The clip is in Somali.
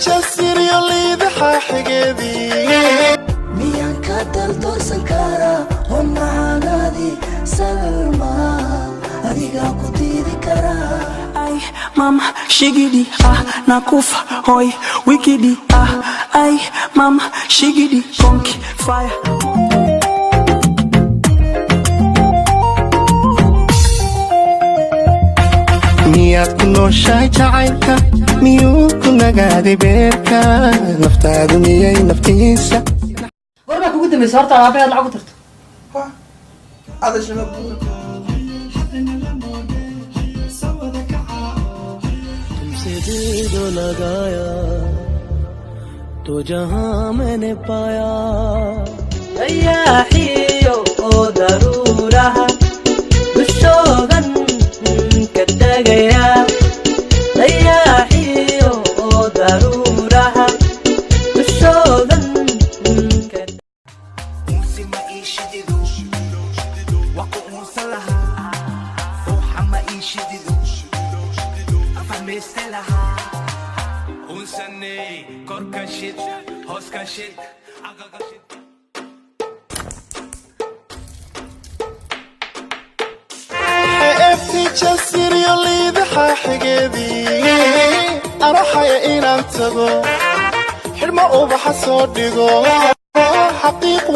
جسر يلي ذحى حقيبي ميان كدل دورسن كارا هم عادي سلمى أديقا كتيري كارا Ay, mama, shigidi, nakufa, hoi, wikidi, ay, mama, shigidi, konki, fire. miyaad ku nooshahay jacaylka miyuu ku nagaaday beerka naftaadu miyay naftiisa warba kugu dambaysa horta aabaheed lacag u tarto هذا شنو तुमसे दिल जो लगाया तो जहां मैंने पाया Ayahiyo, darura, bishogan, kadagaya. Ayahiyo, darura, bishogan, kadagaya. موسم يشددو وقوم صلها روح ما يشددو أفهم سلها unsanne korka shit hoska shit agaga shit حقيبتي جسر يلي ذحى حقيبي أروح يا إن أنتظر حلم أوبح صدقه حقيق